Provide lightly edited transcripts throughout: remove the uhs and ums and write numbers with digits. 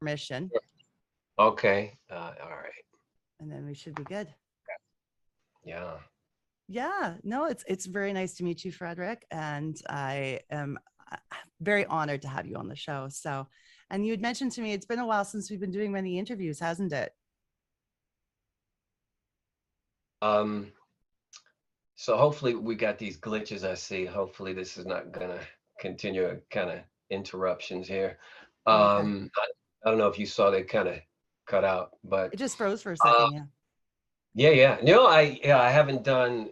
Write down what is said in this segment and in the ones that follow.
permission. Okay. All right. And then we should be good. Yeah. Yeah, no, it's very nice to meet you, Frederick, and I am very honored to have you on the show. So, and you had mentioned to me it's been a while since we've been doing many interviews, hasn't it? Um, so hopefully we got these glitches I see. Hopefully this is not gonna continue kind of interruptions here. Okay. I don't know if you saw they kind of cut out, but It just froze for a uh, second, yeah. yeah, yeah. No, I haven't done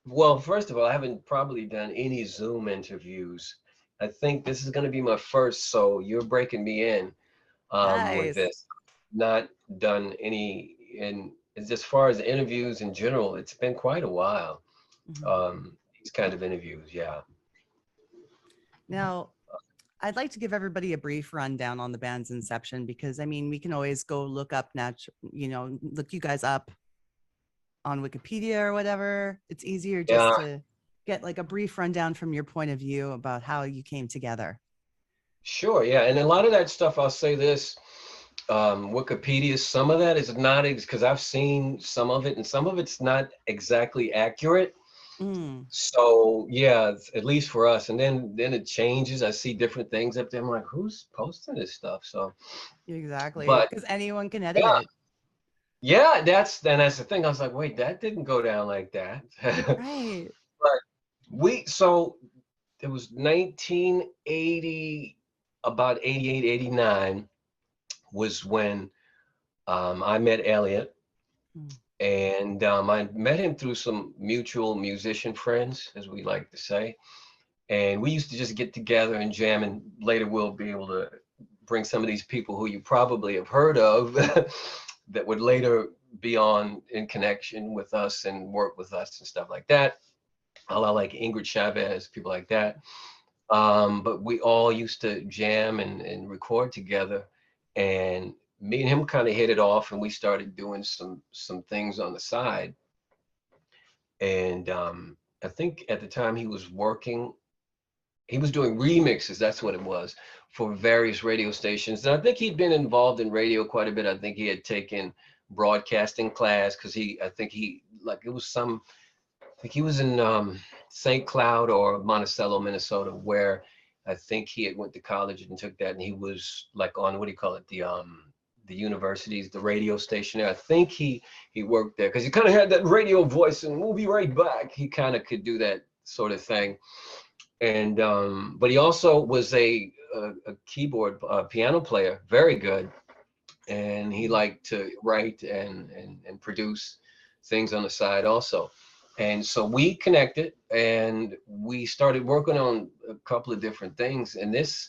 well, first of all, I haven't probably done any Zoom interviews. I think this is gonna be my first, so you're breaking me in with Nice. this. Not done any in as far as interviews in general, it's been quite a while. Mhm. These kind of interviews, yeah. Now, I'd like to give everybody a brief rundown on the band's inception because I mean, we can always go look up look you guys up on Wikipedia or whatever. It's easier Yeah, just to get like a brief rundown from your point of view about how you came together. sure, yeah. And a lot of that stuff, I'll say this, Wikipedia, some of that is not because I've seen some of it and some of it's not exactly accurate. Mm, So yeah, at least for us. And then it changes. I see different things up there. I'm like, who's posting this stuff? So, exactly, but because anyone can edit yeah, it. yeah, that's the thing. I was like, wait, that didn't go down like that. Right. But so it was 1980, about 88, 89 was when I met Elliot. Mm. And I met him through some mutual musician friends, as we like to say. And we used to just get together and jam. And later we'll be able to bring some of these people who you probably have heard of that would later be on in connection with us and work with us and stuff like that. A lot like Ingrid Chavez, people like that. But we all used to jam and record together. And me and him kind of hit it off, and we started doing some things on the side. And I think at the time he was doing remixes. That's what it was for various radio stations. And I think he'd been involved in radio quite a bit. I think he had taken broadcasting class because I think he like it was some I think he was in St. Cloud or Monticello, Minnesota, where I think he had went to college and took that, and he was like on what do you call it, the universities, the radio station there. I think he worked there because he kind of had that radio voice, and we'll be right back. He kind of could do that sort of thing, and but he also was a keyboard piano player, very good, and he Mm. liked to write and produce things on the side also. And so we connected and we started working on a couple of different things. And this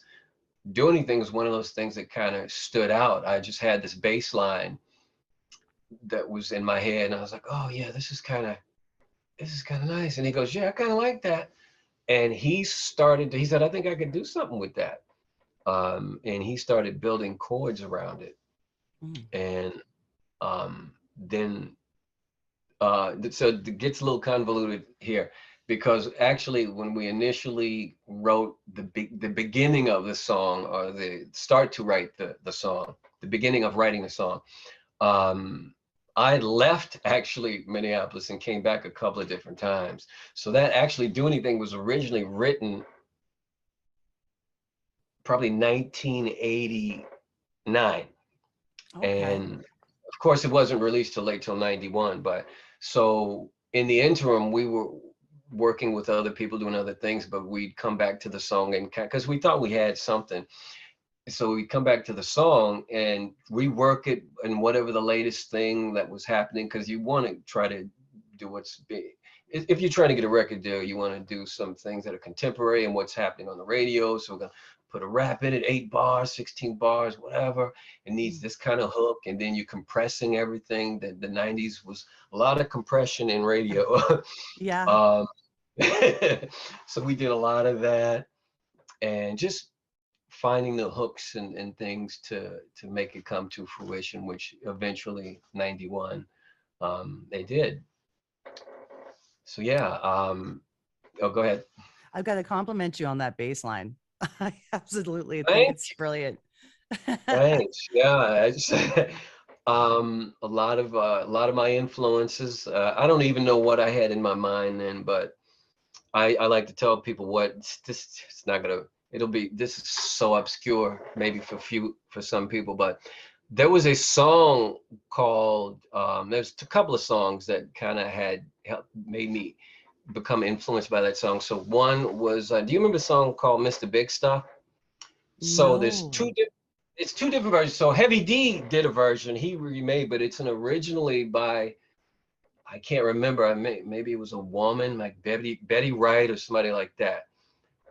doing anything was one of those things that kind of stood out. I just had this bass line that was in my head, and I was like, oh yeah, this is kind of nice. And he goes, yeah, I kind of like that. And he said, I think I could do something with that. And he started building chords around it. Mm. And then so it gets a little convoluted here because actually when we initially wrote the beginning of the song or the start to write the song, the beginning of writing the song, um, I left actually Minneapolis and came back a couple of different times. So that actually Do Anything was originally written probably 1989. Okay. And of course, it wasn't released till late till 91. But so in the interim, we were working with other people doing other things, but we'd come back to the song and because we thought we had something. So we'd come back to the song and rework it and whatever the latest thing that was happening, because you want to try to do what's big. If you're trying to get a record deal, you want to do some things that are contemporary and what's happening on the radio. So we're gonna put a rap in it, 8 bars, 16 bars, whatever. It needs Mm. this kind of hook, and then you're compressing everything. That the 90s was a lot of compression in radio. Yeah. um, so we did a lot of that, and just finding the hooks and things to make it come to fruition, which eventually 91 they did. So yeah, oh, go ahead. I've got to compliment you on that bass line. I absolutely think Thank it's brilliant. Thanks. Yeah, I just, a lot of my influences. I don't even know what I had in my mind then, but I like to tell people what it's not gonna. It'll be this is so obscure, maybe for some people, but there was a song called. There's a couple of songs that kind of had helped made me become influenced by that song. So one was, do you remember a song called Mr. Big Stuff? So there's No. it's two different versions. So Heavy D did a version he remade, but it's an originally by I can't remember. Maybe it was a woman like Betty Wright or somebody like that.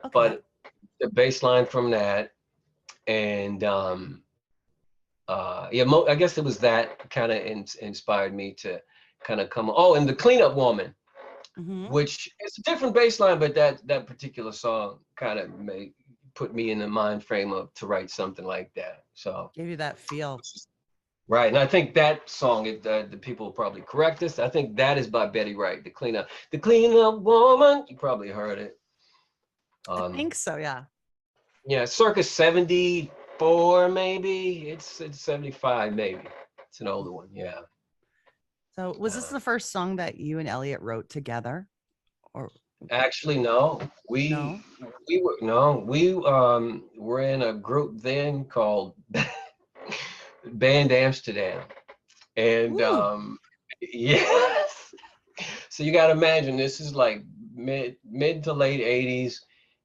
Okay. But the bass line from that and yeah, I guess it was that kind of inspired me to kind of come. Oh, and the Cleanup Woman, Mm-hmm. which is a different bass line, but that particular song kind of made put me in the mind frame of to write something like that. So Gave you that feel. right, and I think that song, the people will probably correct us. I think that is by Betty Wright, the cleanup woman. You probably heard it. I Um, think so, yeah. yeah, circa 74, maybe. It's 75, maybe. It's an older one. Yeah. So was this Uh, the first song that you and Elliot wrote together? Or actually, no. no? We were in a group then called Band Amsterdam, and Ooh. yes. So you got to imagine this is like mid to late 80s,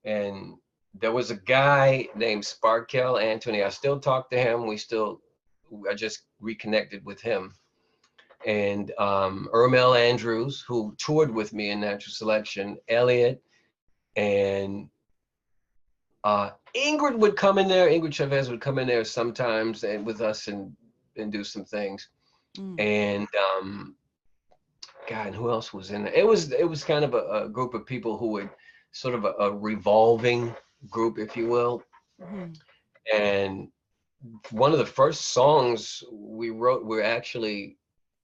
and there was a guy named Sparkell Anthony. I still talk to him. I just reconnected with him, and Ermel Andrews, who toured with me in Natural Selection, Elliot, and Ingrid would come in there. Ingrid Chavez would come in there sometimes and with us and do some things. Mm. And God, and who else was in there? It was kind of a group of people who would sort of a revolving group, if you will. Mhm. And one of the first songs we wrote were actually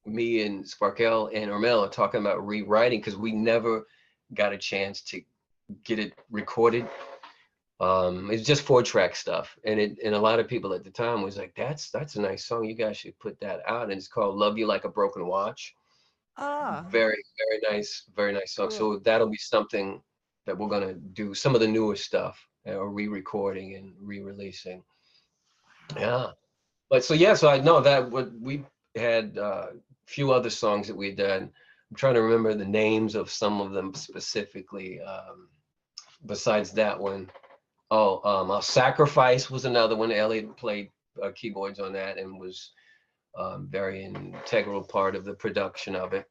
me and Sparkell and Ormel are talking about rewriting because we never got a chance to get it recorded. It's just 4-track stuff, and a lot of people at the time was like, "That's a nice song. You guys should put that out." And it's called "Love You Like a Broken Watch." Ah, Very nice song. cool. So that'll be something that we're gonna do some of the newer stuff, or re-recording and re-releasing. Wow. Yeah, but so yeah, so I know that what we had a few other songs that we had done. I'm trying to remember the names of some of them specifically. Besides that one, Sacrifice was another one. Elliot played keyboards on that and was very integral part of the production of it.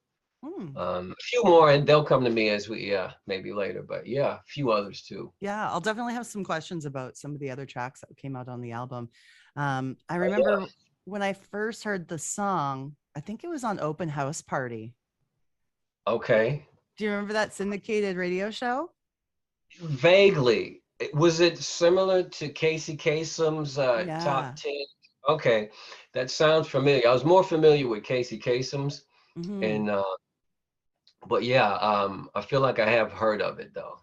Mm. A few more, and they'll come to me as we, yeah, maybe later. But yeah, a few others too. Yeah, I'll definitely have some questions about some of the other tracks that came out on the album. I Oh yeah. remember when I first heard the song, I think it was on Open House Party. Okay. Do you remember that syndicated radio show? Vaguely. Was it similar to Casey Kasem's top Yeah. 10? Okay, that sounds familiar. I was more familiar with Casey Kasem's, Hmm. and but yeah, I feel like I have heard of it though.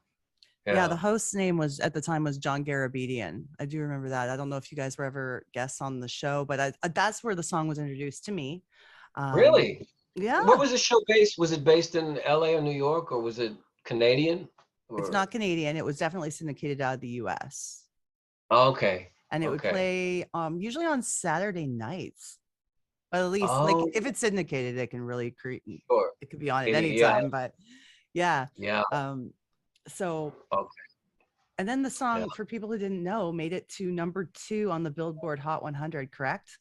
Yeah, the Yeah. host's name was at the time was John Garabedian. I do remember that. I don't know if you guys were ever guests on the show, but that's where the song was introduced to me. Um, Really? What yeah, was the show based? Was it based in LA or New York, or was it Canadian? it's Or not Canadian. It was definitely syndicated out of the US. okay, And it would okay. play usually on Saturday nights. But at least like Oh, if it's syndicated, it can really create sure. it could be on at any Yeah, time. But yeah. yeah. Um, so Okay, and then the yeah. song for people who didn't know made it to number 2 on the Billboard Hot 100, correct?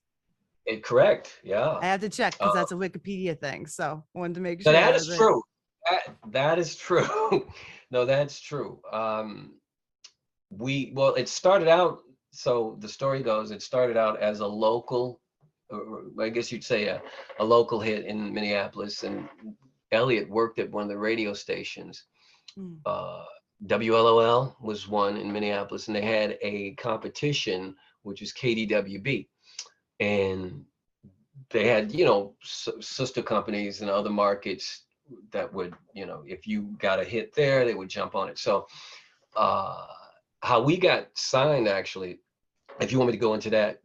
Correct. Yeah. I had to check because Uh, that's a Wikipedia thing. So I wanted to make Now that sure is that true. That is true. No, that's true. Well, it started out. So the story goes, it started out as a local, or I guess you'd say a local hit in Minneapolis, and Elliot worked at one of the radio stations. mm, Uh, WLOL was one in Minneapolis, and they had a competition, which was KDWB, and they had sister companies in other markets that would if you got a hit there they would jump on it. So uh how we got signed actually if you want me to go into that,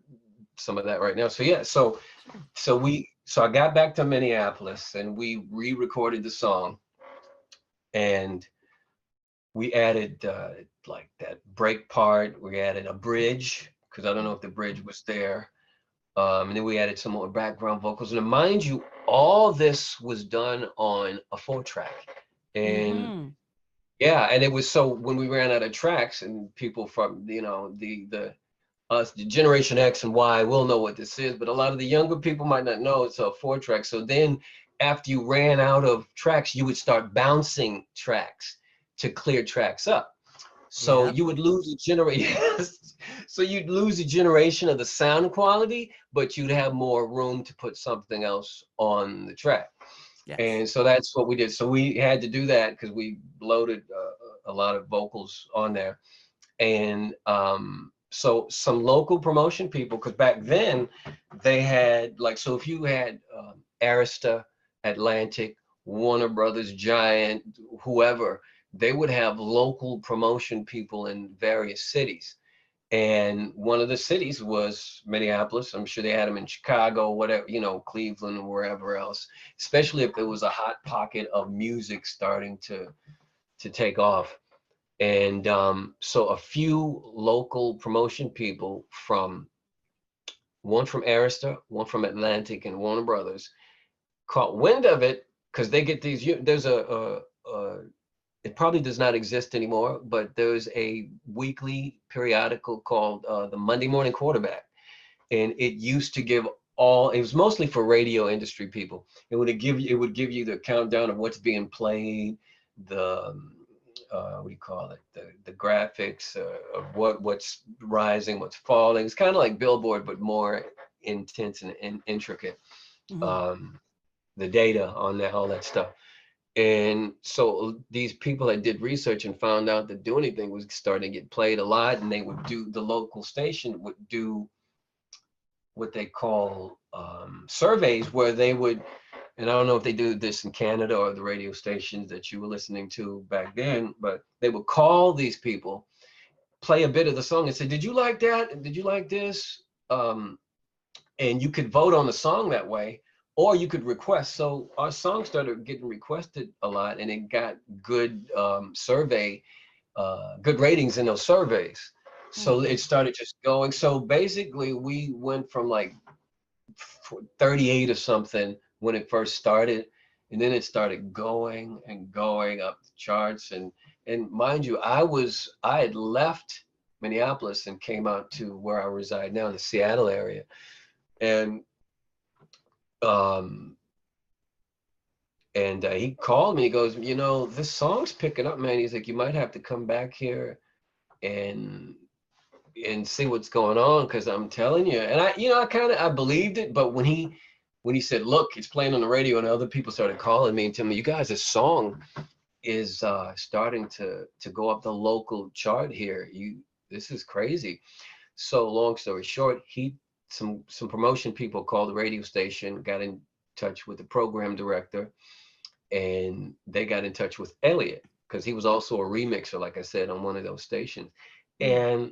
some of that right now. So yeah, Sure. so I got back to Minneapolis and we re-recorded the song, and we added like that break part. We added a bridge because I don't know if the bridge was there. And then we added some more background vocals. And mind you, all this was done on a 4-track. And Mm-hmm. yeah, and it was so when we ran out of tracks, and people from the us, the Generation X and Y, will know what this is, but a lot of the younger people might not know it's a 4-track. So then after you ran out of tracks, you would start bouncing tracks to clear tracks up. So Yep. you would lose a generation. So you'd lose a generation of the sound quality, but you'd have more room to put something else on the track. Yes. And so that's what we did. So we had to do that because we loaded a lot of vocals on there. And so some local promotion people, because back then they had like, so if you had Arista, Atlantic, Warner Brothers, Giant, whoever, they would have local promotion people in various cities. And one of the cities was Minneapolis. I'm sure they had them in Chicago, whatever, Cleveland, or wherever else, especially if there was a hot pocket of music starting to take off. And so a few local promotion people from one from Arista, one from Atlantic, and Warner Brothers caught wind of it because they get these. There's it probably does not exist anymore, but there's a weekly periodical called the Monday Morning Quarterback, and it used to give all. It was mostly for radio industry people. It would give you the countdown of what's being played, the what do you call it? The graphics of what's rising, what's falling. It's kind of like Billboard, but more intense and intricate. Mm-hmm. Um, the data on that, all that stuff. And so these people that did research and found out that Do Anything was starting to get played a lot, and they would do the local station would do what they call surveys where they would, and I don't know if they do this in Canada or the radio stations that you were listening to back then, but they would call these people, play a bit of the song, and say, "Did you like that? Did you like this?" And you could vote on the song that way, or you could request. So our song started getting requested a lot, and it got good good ratings in those surveys. So Mm-hmm. it started just going. So basically, we went from like 38 or something when it first started, and then it started going and going up the charts. And mind you, I had left Minneapolis and came out to where I reside now in the Seattle area, and um he called me. He goes, this song's picking up, man. He's like, you might have to come back here and see what's going on, because I'm telling you. And I believed it, but when he said, look, it's playing on the radio, and other people started calling me and telling me, you guys, this song is starting to go up the local chart here. This is crazy. So long story short, some promotion people called the radio station, got in touch with the program director, and they got in touch with Elliot because he was also a remixer, like I said, on one of those stations. And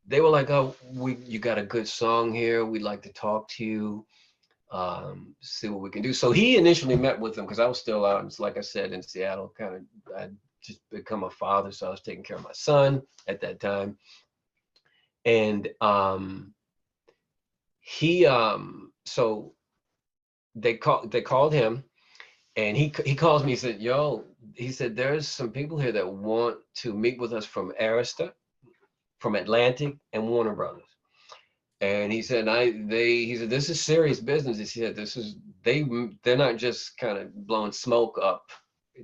they were like, "Oh, you got a good song here. We'd like to talk to you, see what we can do." So he initially met with them because I was still out, like I said, in Seattle. Kind of, I'd just become a father, so I was taking care of my son at that time. And so they called him, and he calls me. He said, "Yo," he said, "there's some people here that want to meet with us from Arista, from Atlantic, and Warner Brothers." And he said, he said, "This is serious business." He said, they're not just kind of blowing smoke up.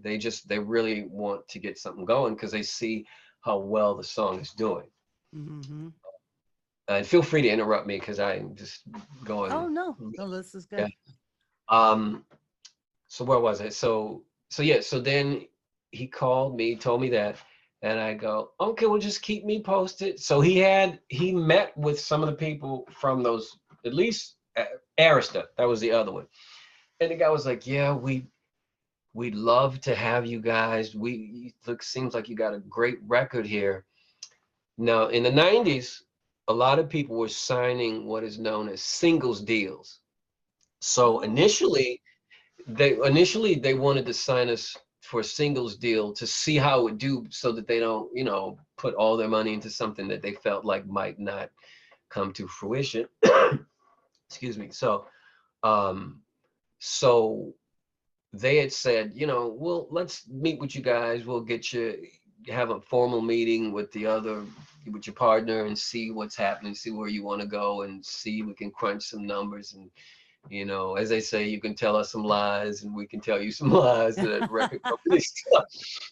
They really want to get something going because they see how well the song is doing. Mm-hmm. And feel free to interrupt me because I'm just Oh going. no, no, this is Yeah. good. Um, so where was it? So yeah, so then he called me, told me that, and I go, okay, well, just keep me posted. So he met with some of the people from those, at least Arista, that was the other one. And the guy was like, yeah, we'd love to have you guys. Seems like you got a great record here. Now in the 90s, a lot of people were signing what is known as singles deals. So Oh, initially they wanted to sign us for a singles deal to see how it would do, so that they don't, put all their money into something that they felt like might not come to fruition. Excuse me. Um, so they had said, well, let's meet with you guys. We'll get you, have a formal meeting with your partner and see what's happening, see where you want to go, and see we can crunch some numbers. And, as they say, you can tell us some lies and we can tell you some lies that record companies tell.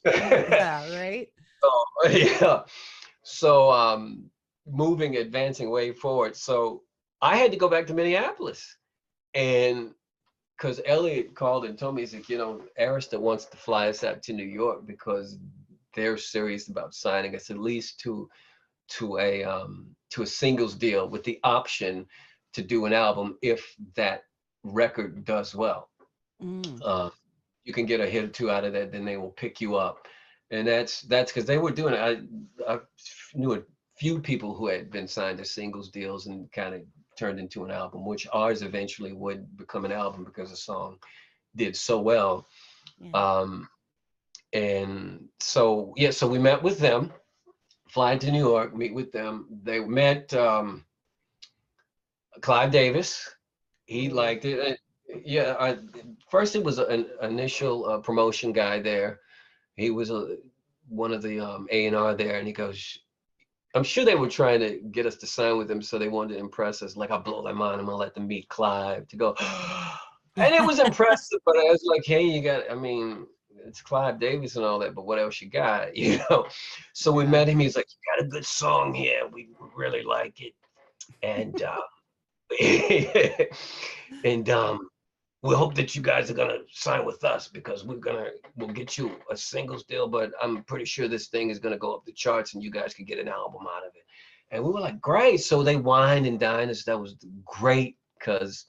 yeah, right. So, yeah. So, advancing way forward. So I had to go back to Minneapolis, and because Elliot called and told me, he's like, Arista wants to fly us out to New York because they're serious about signing us at least to a singles deal with the option to do an album if that record does well. Mm. Uh, you can get a hit or two out of that, then they will pick you up, and that's because they were doing it. I knew a few people who had been signed to singles deals and kind of turned into an album, which ours eventually would become an album because the song did so well. Yeah. Um, and so yeah, so we met with them, fly to New York, meet with them. They met Clive Davis. He Oh. liked it. Yeah, first it was an initial promotion guy there. He was one of the A&R there, and he goes, I'm sure they were trying to get us to sign with them, so they wanted to impress us. Like, I'll blow their mind. I'm gonna let them meet Clive to go. And it was impressive, but I was like, hey, I mean, it's Clive Davis and all that, but what else you got, So we Yeah. met him. He's like, you got a good song here. We really like it. And and we hope that you guys are gonna sign with us because we'll get you a singles deal, but I'm pretty sure this thing is gonna go up the charts and you guys can get an album out of it. And we were like, great. So they wined and dined us. That was great because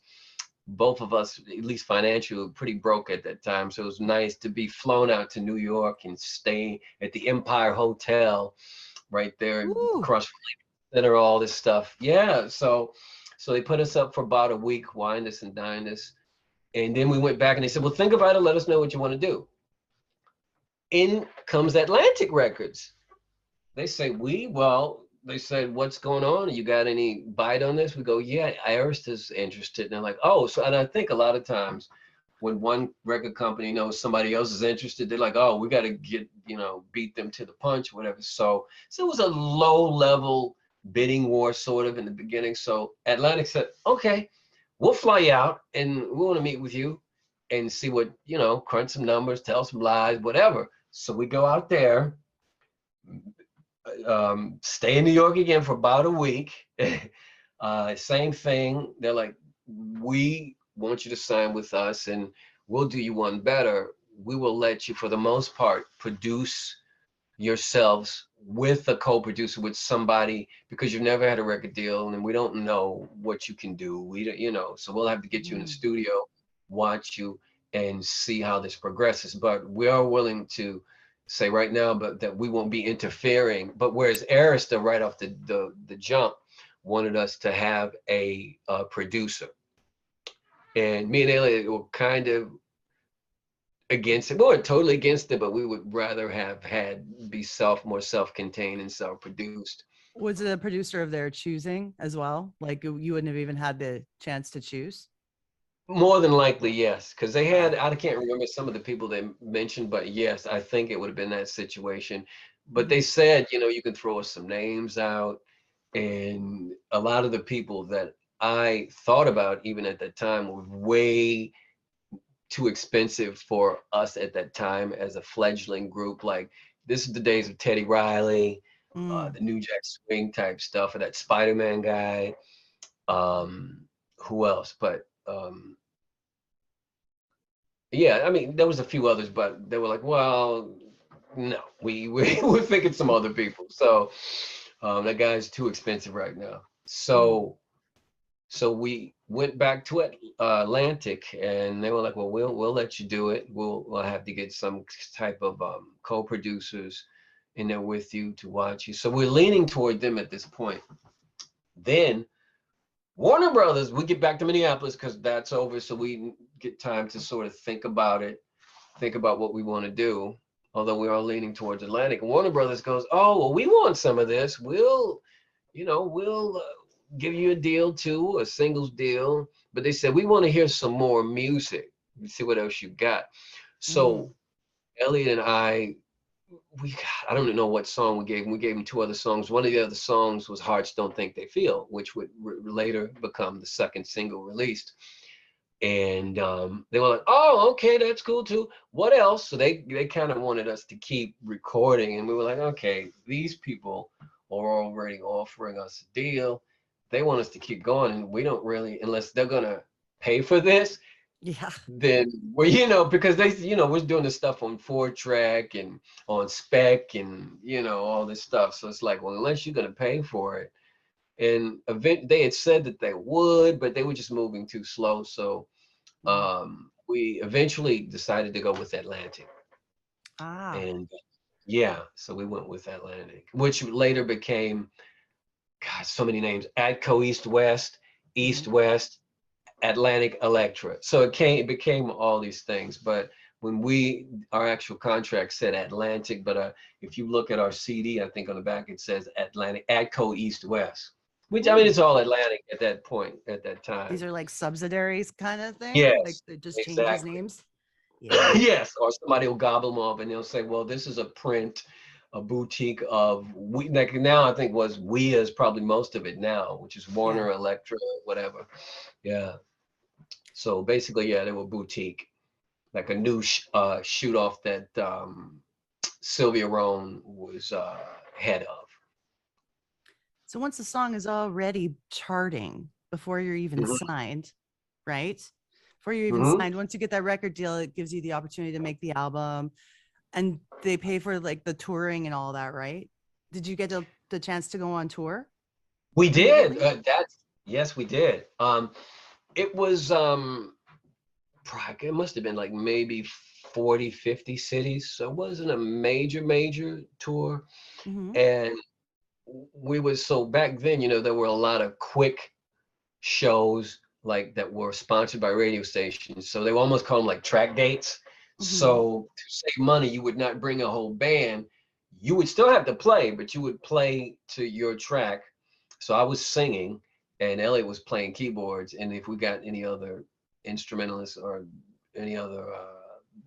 both of us, at least financially, were pretty broke at that time. So it was nice to be flown out to New York and stay at the Empire Hotel right there Ooh. across from Center, all this stuff. Yeah. So they put us up for about a week, wined us and dined us. And then we went back and they said, well, think about it. Let us know what you want to do. In comes Atlantic Records. They say, they said, what's going on? You got any bite on this? We go, yeah, Arista's interested. And they're like, oh, so, and I think a lot of times when one record company knows somebody else is interested, they're like, oh, we got to get, beat them to the punch, whatever. So it was a low level bidding war sort of in the beginning. So Atlantic said, okay, we'll fly you out and we want to meet with you and see what, crunch some numbers, tell some lies, whatever. So we go out there, stay in New York again for about a week. Same thing. They're like, we want you to sign with us and we'll do you one better. We will let you, for the most part, produce yourselves with a co-producer with somebody because you've never had a record deal and we don't know what you can do. We don't, so we'll have to get you in the Mm. studio, watch you and see how this progresses. But we are willing to say right now, but that we won't be interfering. But whereas Arista right off the jump wanted us to have a producer, and me and Elliot were kind of against it. We weren't totally against it, but we would rather have had be more self-contained and self-produced. Was it a producer of their choosing as well? Like you wouldn't have even had the chance to choose? More than likely, yes, because they had, Wow. I can't remember some of the people they mentioned, but yes, I think it would have been that situation. But they Mhm. said, you can throw us some names out. And a lot of the people that I thought about even at that time were way too expensive for us at that time as a fledgling group. Like, this is the days of Teddy Riley, Mm. the New Jack Swing type stuff, or that Spider-Man guy. Who else? But yeah, I mean, there was a few others, but they were like, well, no, we're thinking some other people. So that guy's too expensive right now. Mm. So we went back to Atlantic, and they were like, well, we'll let you do it. We'll have to get some type of co-producers in there with you to watch you. So we're leaning toward them at this point. Then Warner Brothers, we get back to Minneapolis because that's over, so we get time to sort of think about it, think about what we want to do. Although we are leaning towards Atlantic, and Warner Brothers goes, "Oh, well, we want some of this. We'll give you a deal too, a singles deal." But they said we want to hear some more music. See what else you got. Mm. So Elliot and I don't know what song we gave him. We gave him two other songs. One of the other songs was Hearts Don't Think They Feel, which would later become the second single released. And they were like, "Oh, okay, that's cool too. What else?" So they kind of wanted us to keep recording. And we were like, "Okay, these people are already offering us a deal. They want us to keep going. And we don't really, unless they're going to pay for this, Yeah. then well, because we're doing this stuff on 4-track and on spec and all this stuff. So it's like, well, unless you're gonna pay for it. And they had said that they would, but they were just moving too slow. So we eventually decided to go with Atlantic. Ah. And yeah, so we went with Atlantic, which later became, God, so many names: Atco East West, Mhm. East West, Atlantic Electra. So it became all these things. But when our actual contract said Atlantic, but if you look at our CD, I think on the back it says Atlantic, Atco East West, which I mean, Ooh. it's all Atlantic at that point, at that These time. are like subsidiaries kind of thing. Like Yes, it just changes exactly. names. Yeah. Yes, or somebody will gobble them up and they'll say, well, this is a print, a boutique of we like now I think was we is probably most of it now, which is Yeah. Warner Electra, whatever. Yeah. So basically, yeah, they were boutique, like a new shoot off that Sylvia Rhone was head of. So once the song is already charting before you're even Hmm. signed, right? Before you're even Hmm. signed, once you get that record deal, it gives you the opportunity to make the album and they pay for like the touring and all that, right? Did you get the chance to go on tour We did. immediately? Yes, we did. It was it must have been like maybe 40, 50 cities. So it wasn't a major tour. Mm-hmm. And so back then, there were a lot of quick shows like that were sponsored by radio stations. So they almost call them like track dates. Mm-hmm. So to save money, you would not bring a whole band. You would still have to play, but you would play to your track. So I was singing and Elliot was playing keyboards. And if we got any other instrumentalists or any other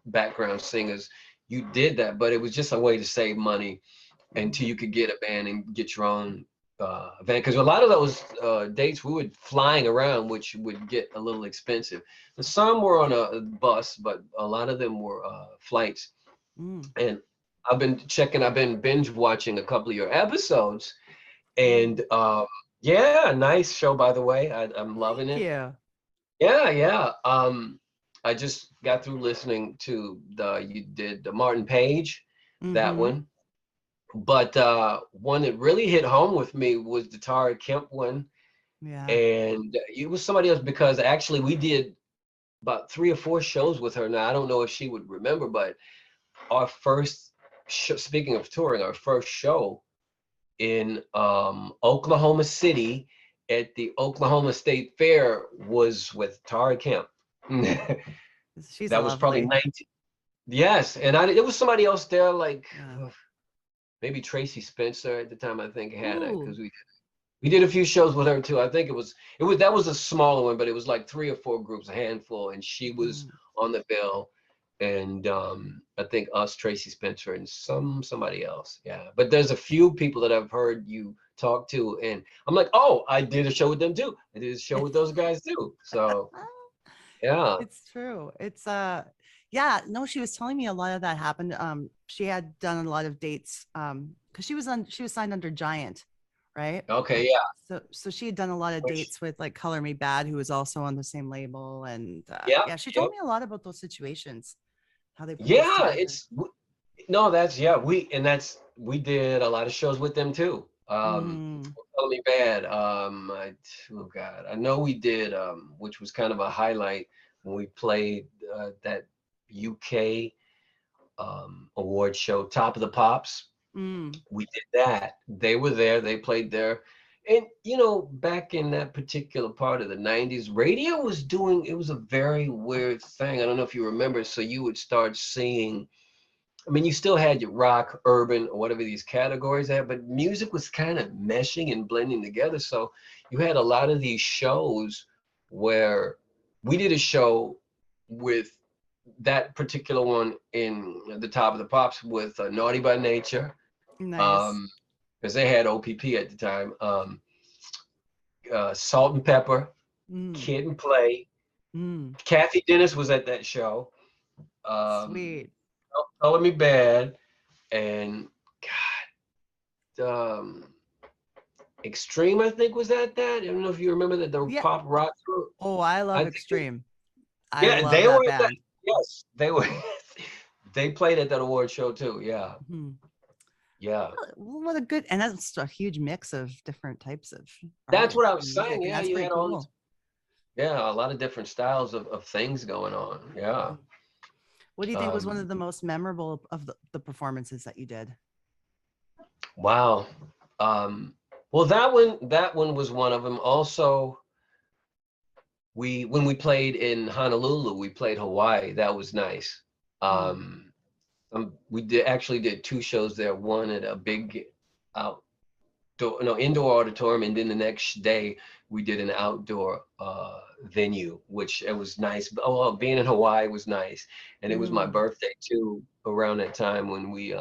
background singers, you did that. But it was just a way to save money until you could get a band and get your own van. Because a lot of those dates we were flying around, which would get a little expensive. And some were on a bus, but a lot of them were flights. Mm. And I've been binge watching a couple of your episodes. Oh, And yeah, nice show, by the way. I'm loving thank it. you. Yeah, yeah. I just got through listening to you did the Martin Page, that Mm-hmm. one. But one that really hit home with me was the Tara Kemp one. Yeah. And it was somebody else because actually we did about 3 or 4 shows with her. Now, I don't know if she would remember, but our first speaking of touring, our first show in Oklahoma City at the Oklahoma State Fair was with Tara Kemp. She's That was probably lovely. 19. Yes. And it was somebody else there, like Yeah. maybe Tracy Spencer at the time, I think, had it Ooh. because we did a few shows with her too. I think that was a smaller one, but it was like 3 or 4 groups, a handful, and she was Mm. on the bill. And I think us, Tracy Spencer, and somebody else. Yeah. But there's a few people that I've heard you talk to, and I'm like, oh, I did a show with them too. I did a show with those guys too. So yeah. It's true. It's yeah, no, she was telling me a lot of that happened. She had done a lot of dates because she was signed under Giant, right? Okay. Yeah. So she had done a lot of Which dates with like Color Me Bad, who was also on the same label. And yeah. yeah, she told Yep. me a lot about those situations, how they put those Yeah. together. No, we did a lot of shows with them too. Mm, Color Me Bad. Oh God, I know we did, which was kind of a highlight when we played that UK award show, Top of the Pops. mm, We did that. They were there. They played there, And you know, back in that particular part of the 90s, radio was doing, it was a very weird thing. I don't know if you remember. So you would start seeing, I mean, you still had your rock, urban, or whatever these categories had, but music was kind of meshing and blending together. So you had a lot of these shows where we did a show with that particular one in the Top of the Pops with Naughty by Nature, Nice. um, because they had OPP at the time. Salt and Pepper, Mm, Kid and Play. mm, Kathy Dennis was at that show. Um, sweet. Color Me Bad, and God, Extreme, I think, was at that. I don't know if you remember that, the Yeah. pop rock group. Oh, I I love think, Extreme. I yeah, love they that were at that. band. Yes, they were. They played at that award show too. Yeah, Mhm. yeah. What a good, and that's a huge mix of different types of That's what artists I was and saying. music, and Yeah, that's you pretty had all these, cool. yeah, a lot of different styles of things going on. Yeah. Mhm. What do you think was one Um, of the most memorable of the performances that you did? wow. Um, well, that one was one of them. Also, we when we played in Honolulu, we played Hawaii. That was nice. Mm, Um, we did two shows there. One at a big outdoor, no, indoor auditorium, and then the next day we did an outdoor venue, which it was nice. Oh, well, being in Hawaii was nice, and it was my mm, birthday too around that time when we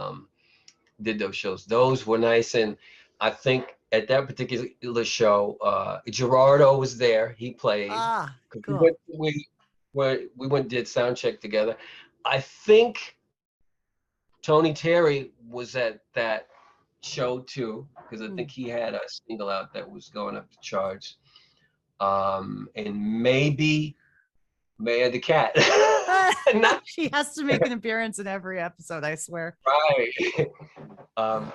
did those shows. Those were nice, and I think at that particular show, Gerardo was there. He played ah, because cool. we went and did sound check together. I think Tony Terry was at that show too because I think Mm. he had a single out that was going up the charts. And maybe Maya the Cat. Not She has to make an appearance in every episode, I swear. right. um,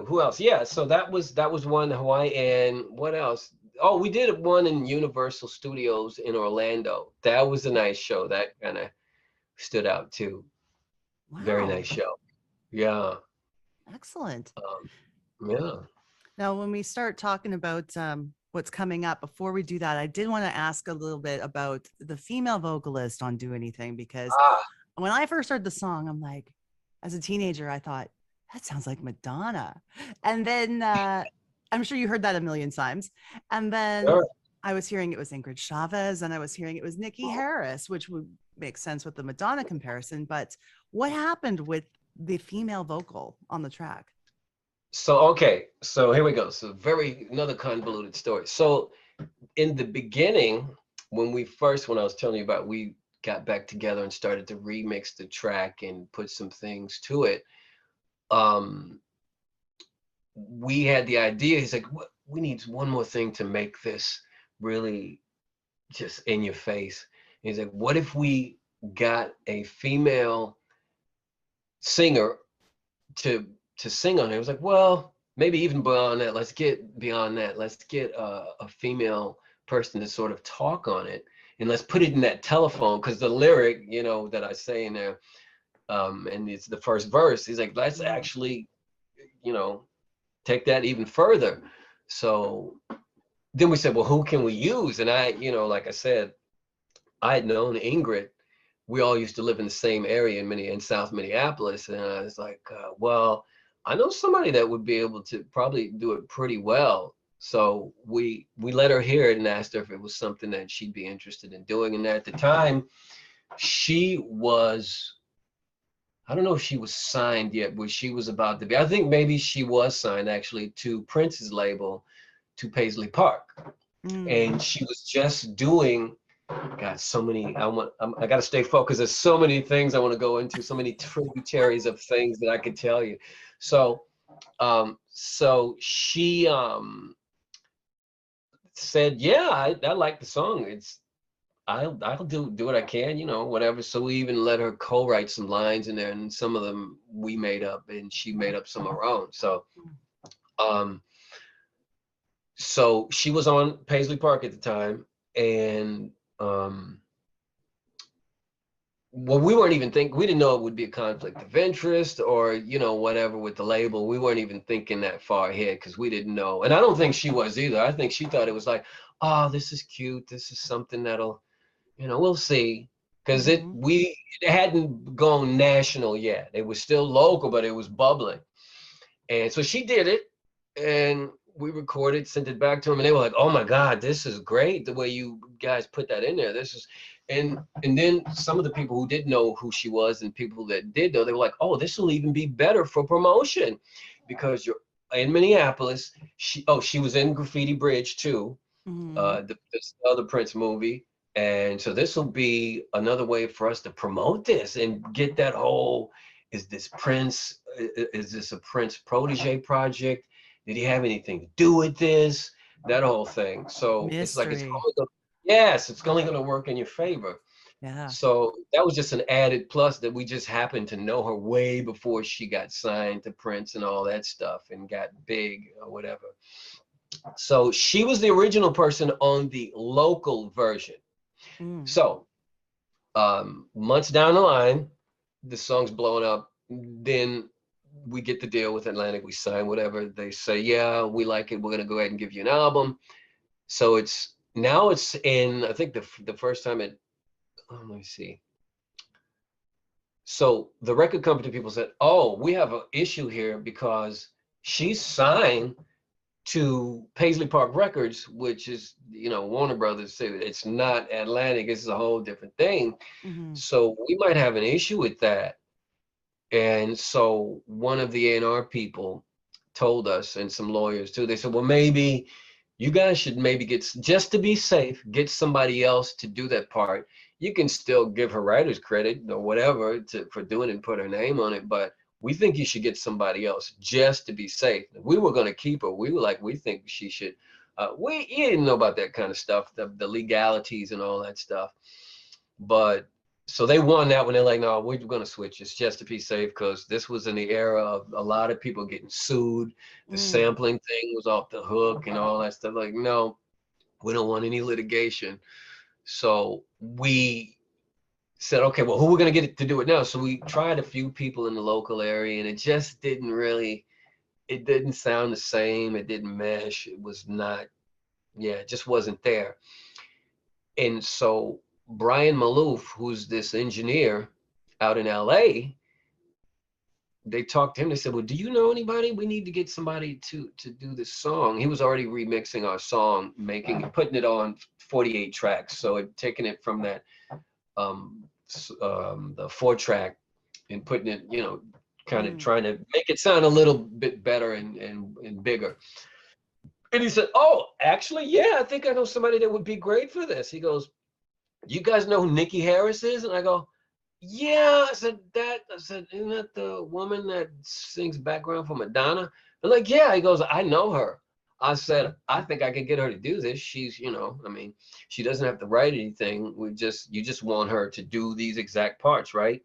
who else? Yeah, so that was one Hawaii, and what else? Oh, we did one in Universal Studios in Orlando. That was a nice show. That kind of stood out too. Very Wow, nice show. Yeah. excellent. Yeah. Now, when we start talking about what's coming up, before we do that, I did want to ask a little bit about the female vocalist on Do Anything, because Ah, when I first heard the song, I'm like, as a teenager, I thought, that sounds like Madonna. And then I'm sure you heard that a million times. And then sure. I was hearing it was Ingrid Chavez, and I was hearing it was Nikki Harris, which would make sense with the Madonna comparison. But what happened with the female vocal on the track? So okay, so here we go. So very another convoluted story. So in the beginning, when I was telling you about, we got back together and started to remix the track and put some things to it. Um, we had the idea. He's like, "What? We need one more thing to make this really just in your face." He's like, "What if we got a female singer to sing on it?" I was like, "Well, maybe even beyond that. Let's get beyond that. Let's get a female person to sort of talk on it, and let's put it in that telephone." Because the lyric, that I say in there, and it's the first verse. He's like, "Let's Mhm. actually, you know, take that even further." So then we said, "Well, who can we use?" And like I said, I had known Ingrid. We all used to live in the same area in South Minneapolis, and I was like, well, I know somebody that would be able to probably do it pretty well. So we let her hear it and asked her if it was something that she'd be interested in doing. And at the time, she was, I don't know if she was signed yet, but she was about to be. I think maybe she was signed actually to Prince's label, to Paisley Park, Mm. and she was just doing, got so many. I got to stay focused. There's so many things I want to go into. So many tributaries of things that I could tell you. So she said, "Yeah, I like the song. I'll do what I can, whatever." So we even let her co-write some lines in there, and some of them we made up, and she made up some of her own. Um, so she was on Paisley Park at the time, and well, we weren't even thinking, we didn't know it would be a conflict of interest or, you know, whatever with the label. We weren't even thinking that far ahead because we didn't know. And I don't think she was either. I think she thought it was like, oh, this is cute. This is something that'll, you know, we'll see. Because it Mm-hmm. we it hadn't gone national yet. It was still local, but it was bubbling. And so she did it, and we recorded, sent it back to them, and they were like, "Oh my God, this is great! The way you guys put that in there. This is," and then some of the people who didn't know who she was, and people that did know, they were like, "Oh, this will even be better for promotion, because you're in Minneapolis." She was in Graffiti Bridge too, Mm-hmm. this other Prince movie. And so this will be another way for us to promote this and get that whole, is this Prince, is this a Prince protege project? Did he have anything to do with this? That whole thing. So it's like, Mystery. yes, it's only going to work in your favor. Yeah. So that was just an added plus that we just happened to know her way before she got signed to Prince and all that stuff and got big or whatever. So she was the original person on the local version. Mm. So months down the line, the song's blowing up. Then we get the deal with Atlantic. We sign whatever. They say, yeah, we like it. We're gonna go ahead and give you an album. So it's now it's in. I think the first time it. Oh, let me see. So the record company people said, oh, we have an issue here because she's signed to Paisley Park Records, which is, you know, Warner Brothers. It's not Atlantic. It's a whole different thing. Mm-hmm. So we might have an issue with that. And so one of the A&R people told us, and some lawyers too, they said, well, maybe you guys should maybe just to be safe, get somebody else to do that part. You can still give her writer's credit or whatever for doing it and put her name on it, but we think you should get somebody else just to be safe. If we were going to keep her, we were like, we think she should. You didn't know about that kind of stuff, the legalities and all that stuff. But so they won that one. They're like, no, we're going to switch. It's just to be safe because this was in the era of a lot of people getting sued. The Mm. sampling thing was off the hook and all that stuff. Like, no, we don't want any litigation. So we said, okay, well, who are we going to get to do it now? So we tried a few people in the local area, and it just didn't really, it didn't sound the same. It didn't mesh. It was not, yeah, it just wasn't there. And so Brian Malouf, who's this engineer out in LA, they talked to him. They said, well, do you know anybody? We need to get somebody to do this song. He was already remixing our song, making it, putting it on 48 tracks. So it taking it from that um, the 4 track and putting it, you know, kind of Mm. trying to make it sound a little bit better and bigger. And he said, oh, actually, yeah, I think I know somebody that would be great for this. He goes, you guys know who Nikki Harris is? And I go, yeah. I said, isn't that the woman that sings background for Madonna? They're like, yeah. He goes, I know her. I said, I think I could get her to do this. She's, you know, I mean, she doesn't have to write anything. You just want her to do these exact parts, right?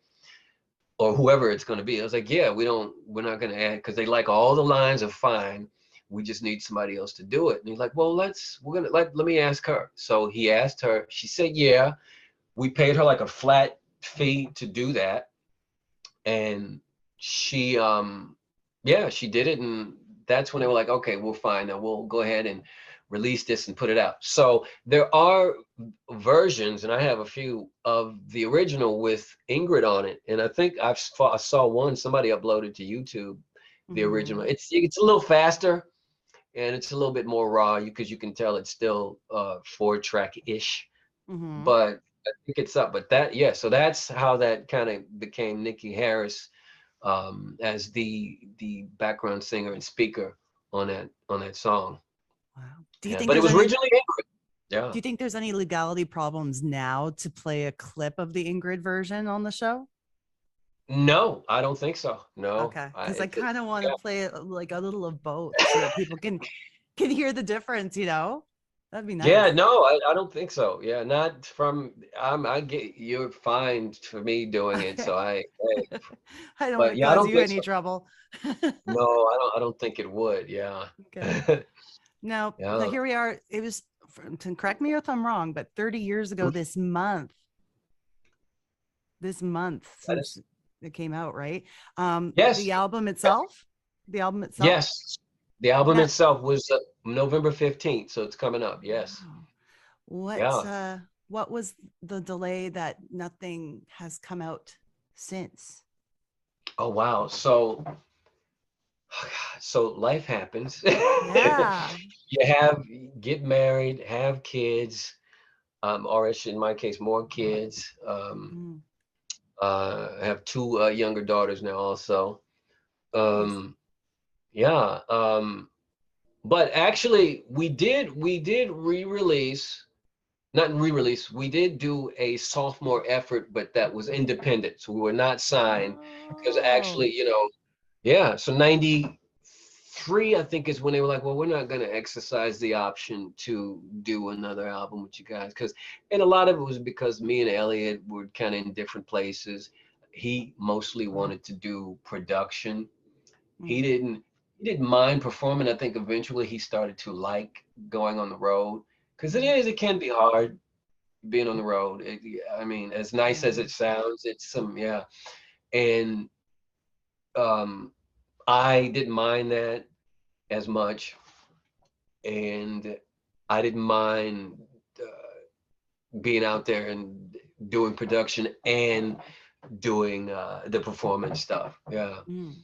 Or whoever it's going to be. I was like, yeah, we're not going to add, because they like all the lines are fine. We just need somebody else to do it. And he's like, well, let me ask her. So he asked her. She said, yeah. We paid her like a flat fee to do that. And she, yeah, she did it. And that's when they were like, okay, we'll fine. Now we'll go ahead and release this and put it out. So there are versions, and I have a few of the original with Ingrid on it. And I think I saw one somebody uploaded to YouTube, the Mm-hmm. original. It's a little faster and it's a little bit more raw because you can tell it's still 4 track ish, Mm-hmm. but I think it's up. But that, yeah, so that's how that kind of became Nikki Harris, as the background singer and speaker on that song. Wow. Do you Yeah, think but it there's was any originally Ingrid. Yeah. do you think there's any legality problems now to play a clip of the Ingrid version on the show? No, I don't think so. No, Okay, I because I it, kind of want to yeah. play it like a little of both so that people can hear the difference, you know? That'd be Yeah, nice. no, I don't think so. Yeah, not from I get you're fine for me doing it, Okay. so hey, I don't want but to yeah, I cause don't you think any so. trouble. No, I don't think it would. Yeah. Okay. Now Yeah. here we are. It was, to correct me if I'm wrong, but 30 years ago this month. this month That since is, it came out, right? yes, The album yeah, itself, the album itself. yes. The album That itself was November 15th, so it's coming up. Yes. wow. What Yeah. what was the delay that nothing has come out since? Oh wow. So life happens. Yeah. You have get married, have kids, or in my case, more kids. Mm, I have two younger daughters now also. nice. Um, yeah. But actually we did re-release, not re-release, we did do a sophomore effort, but that was independent. So we were not signed because Oh, actually, yeah, so 93, I think, is when they were like, well, we're not going to exercise the option to do another album with you guys. And a lot of it was because me and Elliot were kind of in different places. He mostly wanted to do production. He mm, didn't he didn't mind performing. I think eventually he started to like going on the road because mm, it can be hard being on the road. I mean, as nice yeah. as it sounds, it's yeah. And um, I didn't mind that as much, and I didn't mind being out there and doing production and doing the performance stuff. Yeah. Mm,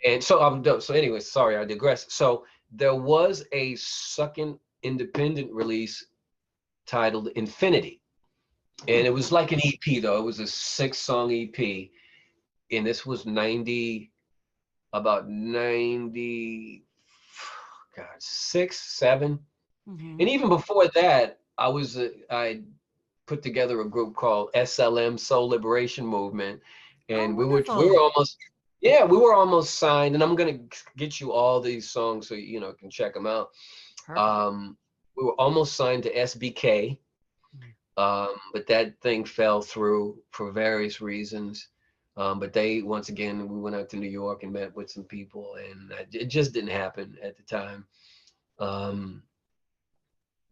And so I'm done. So anyway, sorry, I digress. So there was a second independent release titled Infinity. And mm. it was like an EP though. It was a 6-song EP. And this was about 90, God, 6, 7. Mm-hmm. And even before that, I put together a group called SLM, Soul Liberation Movement. Oh, And we were wonderful. almost, yeah, we were almost signed. And I'm gonna get you all these songs so you can check them out. Perfect. Um, we were almost signed to SBK, Mm. but that thing fell through for various reasons. But once again, we went out to New York and met with some people, and it just didn't happen at the time. Um,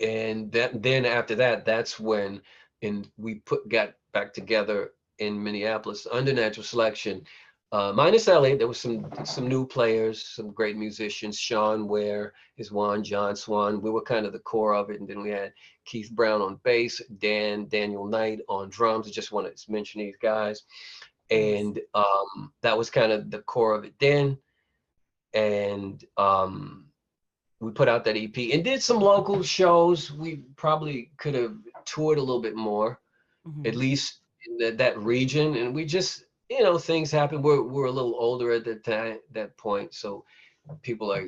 and then after that, that's when we got back together in Minneapolis under Natural Selection. Minus Elliott, there was some new players, some great musicians. Sean Ware is one, John Swan. We were kind of the core of it, and then we had Keith Brown on bass, Daniel Knight on drums. I just want to mention these guys, Nice. and that was kind of the core of it then. And we put out that EP and did some local shows. We probably could have toured a little bit more, at Mm-hmm. least in that region. And we just, things happen. We're a little older at that point, so people are,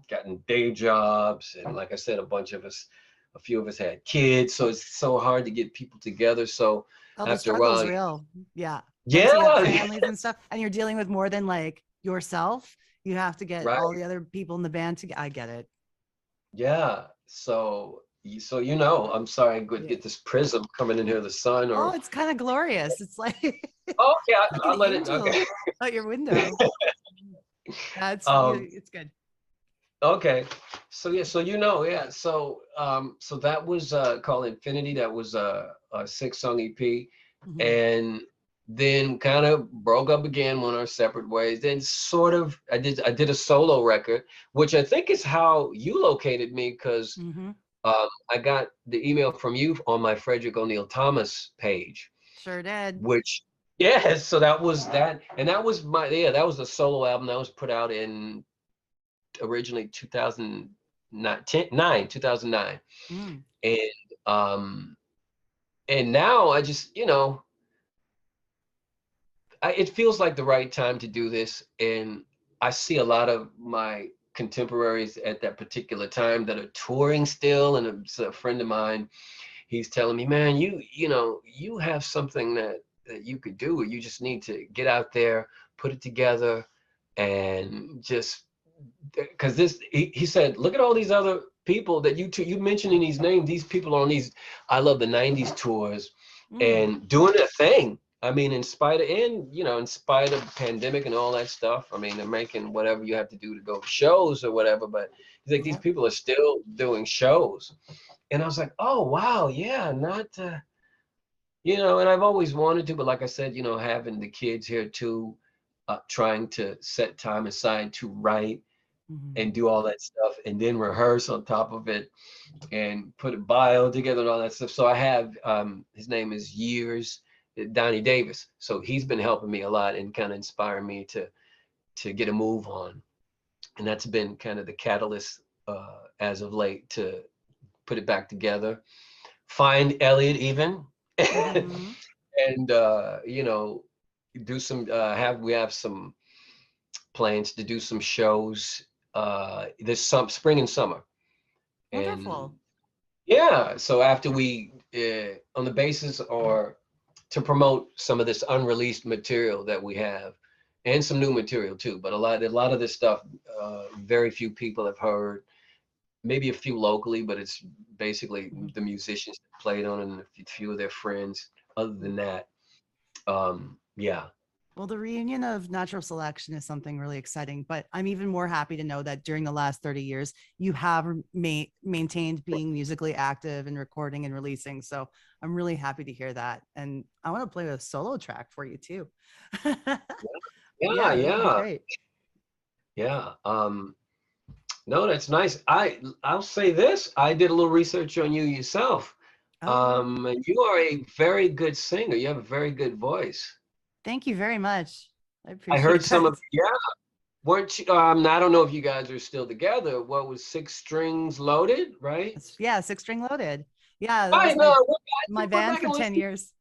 gotten day jobs, and like I said, a few of us had kids, so it's so hard to get people together. So Oh, the after a struggle's while, real. Yeah. Once you have yeah, families and stuff, and you're dealing with more than like yourself, you have to get all right, the other people in the band to. I get it. yeah. So I'm sorry, I could Yeah. get this prism coming in here, the sun, Oh, or it's kind of glorious. It's like oh yeah, like an I'll let it. angel Okay. out your window. Yeah, Um, it's good. okay. So yeah, yeah. So that was called Infinity. That was a 6-song EP, Mm-hmm. and then kind of broke up again, went our separate ways. Then sort of I did a solo record, which I think is how you located me, because Mm-hmm. I got the email from you on my Frederick Thomas page, Sure did. which yes, so that was that, and that was that was the solo album that was put out in originally 2009, Mm. and um and now I just it feels like the right time to do this, and I see a lot of my contemporaries at that particular time that are touring still, and it's a friend of mine, he's telling me, man, you have something that you could do. You just need to get out there, put it together, and just because he said, look at all these other people that you mentioning these names. These people are on these I Love the 90s tours Mm. and doing a thing. I mean, in spite of the pandemic and all that stuff, I mean, they're making whatever you have to do to go to shows or whatever, but he's like, these Yeah. people are still doing shows. And I was like, oh wow, yeah, not you know, and I've always wanted to, but like I said, you know, having the kids here too, trying to set time aside to write Mhm. and do all that stuff and then rehearse on top of it and put a bio together and all that stuff. So I have, his name is Years, Donnie Davis. So he's been helping me a lot and kind of inspiring me to get a move on. And that's been kind of the catalyst as of late to put it back together. Find Elliot even. Mhm. And you know, do some have we have some plans to do some shows this some spring and summer. And Wonderful. yeah, so after we on the basis or to promote some of this unreleased material that we have and some new material too, but a lot of this stuff very few people have heard, maybe a few locally, but it's basically Mhm. the musicians that played on it and a few of their friends. Other than that, yeah. Well, the reunion of natural selection is something really exciting, but I'm even more happy to know that during the last 30 years, you have maintained being musically active and recording and releasing. So I'm really happy to hear that. And I want to play a solo track for you too. Yeah, Yeah, that would be yeah, great. yeah. No, that's nice. I'll say this. I did a little research on you yourself. Oh, And you are a very good singer. You have a very good voice. thank you very much. I I heard appreciate some that. of, yeah, weren't you, I don't know if you guys are still together. What was Six Strings Loaded, right? Yeah, six string loaded. Yeah, that I was know. I my just went band back for and 10 listened. years.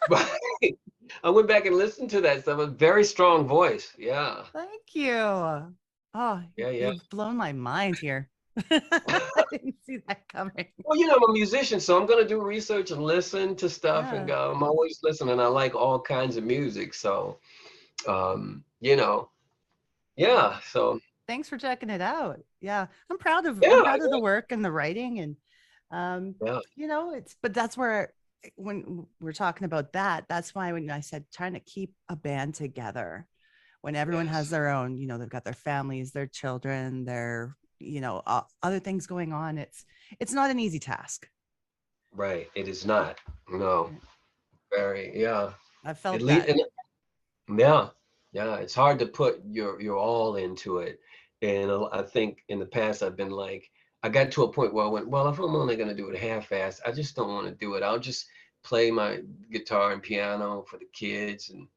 Right. I went back and listened to that stuff. A very strong voice. Yeah. Thank you. Oh, Yeah, yeah. you've blown my mind here. I didn't see that coming. Well, you know, I'm a musician, so I'm gonna do research and listen to stuff and Yeah. go. I'm always listening. I like all kinds of music, so you know, Well, yeah. So thanks for checking it out. Yeah. I'm yeah, proud of the work and the writing and um yeah, it's but that's where when we're talking about that, that's why when I said trying to keep a band together when everyone has yes, their own, they've got their families, their children, their, other things going on. It's not an easy task. right. It is not. No, very, yeah. I At felt least, that. and yeah, yeah. It's hard to put your all into it, and I think in the past I've been like, I got to a point where I went, well, if I'm only gonna do it half-assed, I just don't want to do it. I'll just play my guitar and piano for the kids and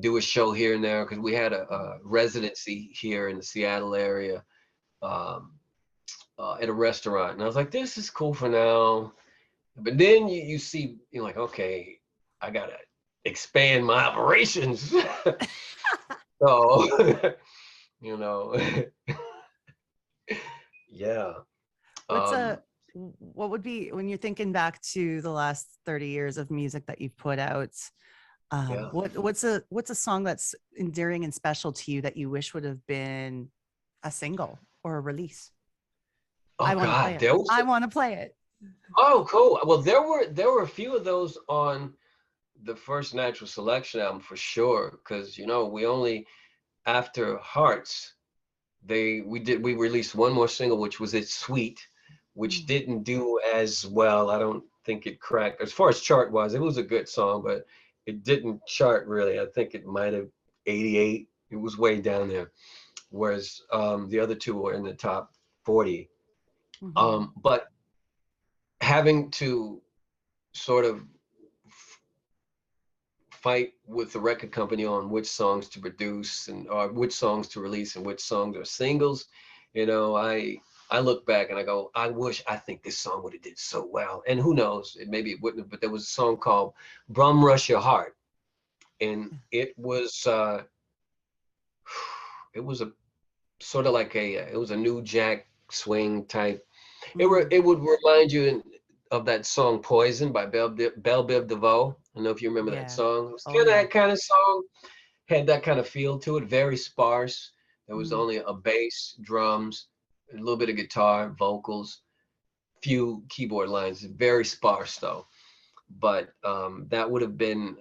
do a show here and there because we had a residency here in the Seattle area um, at a restaurant, and I was like, this is cool for now. But then you see, you're like, okay, I gotta expand my operations. So, you know, yeah, What's um, a what would be when you're thinking back to the last 30 years of music that you've put out? yeah. What's a song that's endearing and special to you that you wish would have been a single or a release? Oh I want to play God, it. there was. I want to play it. Oh, cool. Well, there were a few of those on the first Natural Selection album for sure, because you know we only after Hearts we released one more single, which was It's Sweet, which Mm. didn't do as well. I don't think it cracked as far as chart wise. It was a good song, but it didn't chart really. I think it might have 88. It was way down there. Whereas the other two were in the top 40. Mhm. But having to sort of fight with the record company on which songs to produce and or which songs to release and which songs are singles, you know, I look back and I go, I think this song would have did so well. And who knows, maybe it wouldn't have, but there was a song called Brum Rush Your Heart. And it was a sort of like it was a new jack swing type. Mm. It would remind you of that song Poison by Belle Biv DeVoe. I don't know if you remember that Yeah. song. It was Oh kind of yeah. that kind of song, had that kind of feel to it, very sparse. There was Mm. only a bass, drums, a little bit of guitar, vocals, few keyboard lines, very sparse though. But that would have been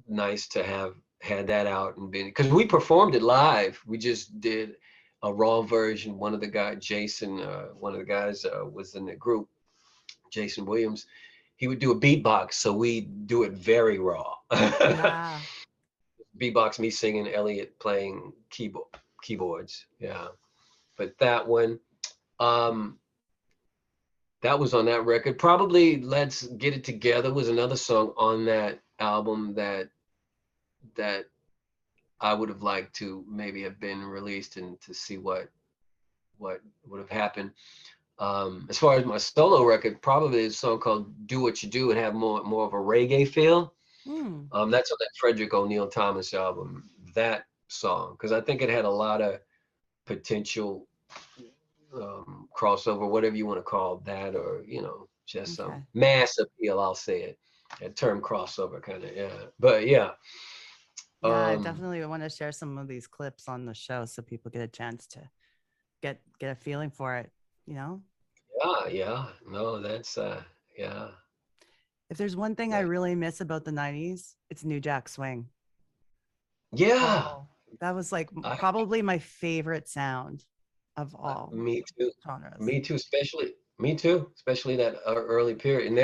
nice to have had that out and been because we performed it live. We just did a raw version. One of the guys was in the group, Jason Williams. he would do a beatbox, so we do it very raw. Yeah. Beatbox, me singing, Elliot playing keyboards. Yeah, but that one, um, that was on that record. Probably "Let's Get It Together" was another song on that album that I would have liked to maybe have been released and to see what would have happened. As far as my solo record, probably a song called "Do What You Do" and have more of a reggae feel. Hmm. That's on that Frederick Thomas album. That song, because I think it had a lot of potential crossover, whatever you want to call that, or just some Okay. mass appeal. I'll say it. That term crossover, kind of, yeah. But yeah, Yeah, I um, definitely want to share some of these clips on the show so people get a chance to get a feeling for it, you know? yeah. No, that's yeah. If there's one thing I That, really miss about the 90s, it's New Jack Swing. yeah. Oh, that was like I, probably my favorite sound of all me too. genres. Me too. Especially me too. Especially that early period. And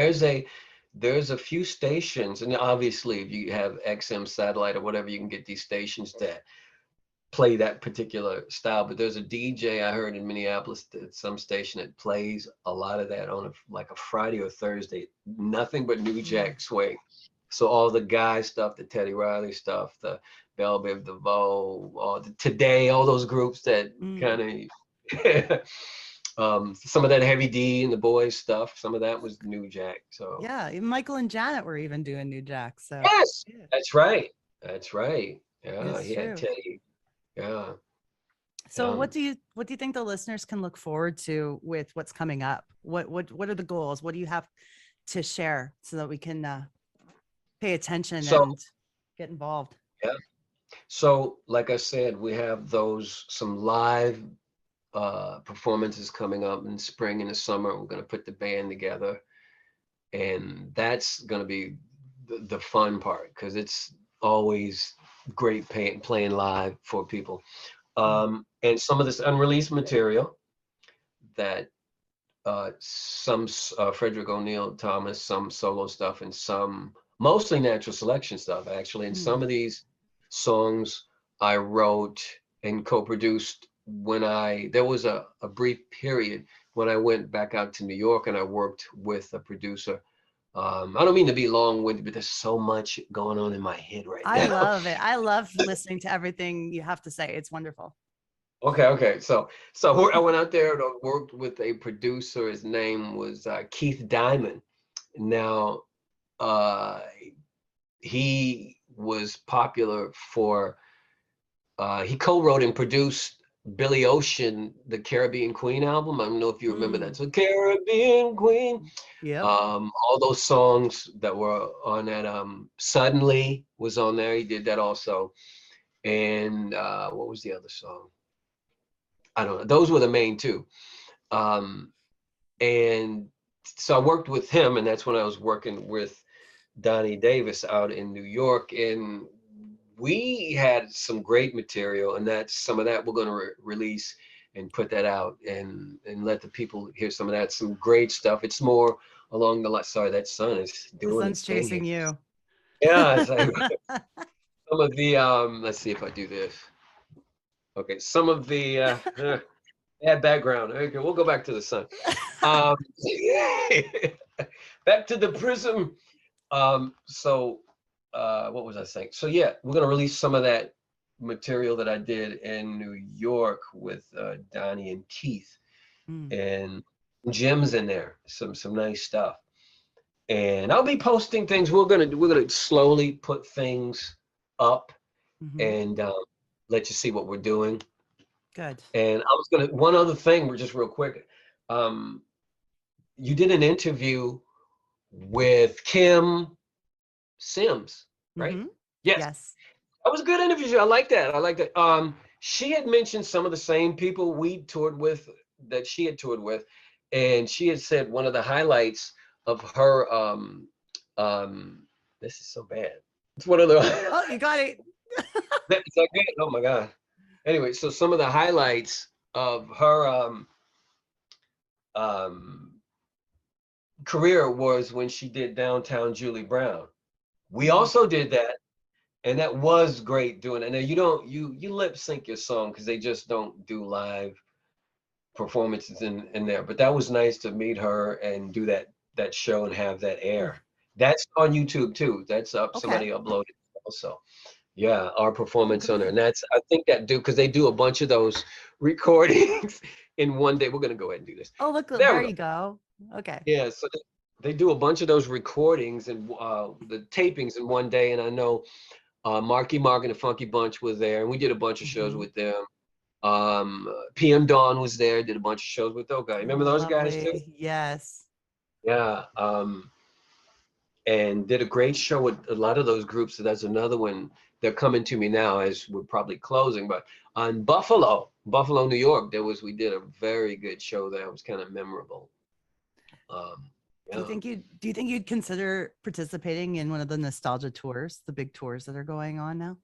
there's a few stations, and obviously, if you have XM satellite or whatever, you can get these stations that play that particular style. But there's a DJ I heard in Minneapolis at some station that plays a lot of that on like a Friday or Thursday. Nothing but New Mm. Jack Swing. So all the guy stuff, the Teddy Riley stuff, the Bell Biv DeVoe, all the Today, all those groups that Mm. kind of some of that Heavy D and the Boys stuff. Some of that was New Jack. So Yeah, even Michael and Janet were even doing New Jack. So yes, yeah, that's right. That's right. Yeah, it's he had true. Teddy. Yeah. So what do you think the listeners can look forward to with what's coming up? What are the goals? What do you have to share so that we can pay attention So and get involved? yeah. So like I said, we have some live performances coming up in spring and the summer. We're going to put the band together, and that's going to be the fun part because it's always great playing live for people. Mm. And some of this unreleased material that some Frederick Thomas, some solo stuff, and some mostly natural selection stuff, actually. And Mm. some of these songs I wrote and co-produced there was a brief period when I went back out to New York and I worked with a producer. I don't mean to be long-winded, but there's so much going on in my head right I now. love it. I love listening to everything you have to say. It's wonderful. Okay. So I went out there and worked with a producer. His name was Keith Diamond. Now, uh, he was popular for he co-wrote and produced Billy Ocean, the Caribbean Queen album. I don't know if you remember Mm. that. So Caribbean Queen, Yep. all those songs that were on that. Suddenly was on there. He did that also. And what was the other song? I don't know. Those were the main two. Um, and so I worked with him, and that's when I was working with Donnie Davis out in New York, and we had some great material, and that's some of that we're going to release and put that out and let the people hear some of that. Some great stuff. It's more along the line. Sorry, that sun is The doing sun's its thing here. chasing you. Yeah, it's like some of the let's see if I do this. Okay, some of the bad background. Okay, we'll go back to the sun. Um, back to the prism. What was I saying? So yeah, we're gonna release some of that material that I did in New York with Donnie and Keith, Mm. and Jim's in there. Some nice stuff. And I'll be posting things. We're gonna slowly put things up Hmm. and let you see what we're doing. Good. And I was gonna one other thing, just real quick. Um, you did an interview with Kim Sims, right? Hmm. Yes, Yes. that was a good interview. I like that. I like that. She had mentioned some of the same people we toured with that she had toured with, and she had said one of the highlights of her. This is so bad. It's one of the. Oh, you got it. Is that good? Oh my god. Anyway, so some of the highlights of her um career was when she did Downtown Julie Brown. We Mhm. also did that, and that was great doing it. Now you don't you lip sync your song because they just don't do live performances in there. But that was nice to meet her and do that show and have that Ooh, air. That's on YouTube too. That's up. okay. Somebody uploaded also. Yeah, our Oh, performance on there, and good. that's I think that do because they do a bunch of those recordings in one day. We're gonna go ahead and do this. Oh, look, There there we go. you go. Okay. Yeah, so they do a bunch of those recordings and the tapings in one day, and I know Marky Mark and the Funky Bunch was there, and we did a bunch of shows Mhm. with them. PM Dawn was there, did a bunch of shows with those guys. Remember Oh, those guys too? lovely. Yes. Yeah. And did a great show with a lot of those groups. So that's another one. They're coming to me now as we're probably closing. But on Buffalo, New York, we did a very good show there. It was kind of memorable. Um, yeah. Do you think you'd consider participating in one of the nostalgia tours, the big tours that are going on now?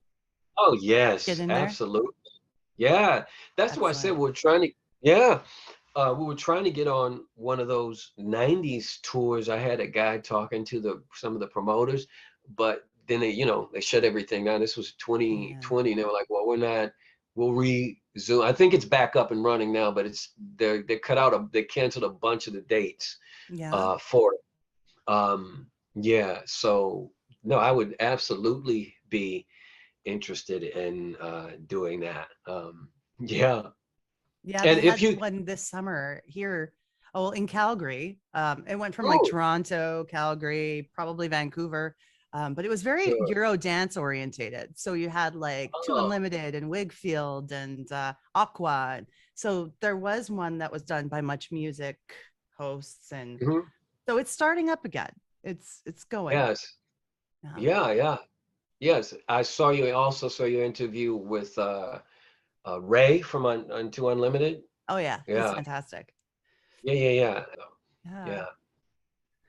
Oh Get yes, in there? absolutely. Yeah, that's why I said Excellent. we're trying to. Yeah, we were trying to get on one of those '90s tours. I had a guy talking to some of the promoters, but then they shut everything down. This was Yeah. 2020, and they were like, "Well, we're not. We'll resume." I think it's back up and running now, but they canceled a bunch of the dates Yeah. for it. Yeah, so no, I would absolutely be interested in doing that. Yeah, Yeah, and they if had you, one this summer here. Oh, well, in Calgary. It went from like oh, Toronto, Calgary, probably Vancouver. But it was very sure, Euro dance orientated. So you had like Two oh, Unlimited and Wigfield and Aqua. So there was one that was done by Much Music hosts, and mhm, so it's starting up again. It's going. yes, Yeah. yeah, yeah, yes. I also saw your interview with Ray from on Two Unlimited. Oh yeah, he's Yeah, fantastic. yeah, yeah, yeah, Yeah. yeah,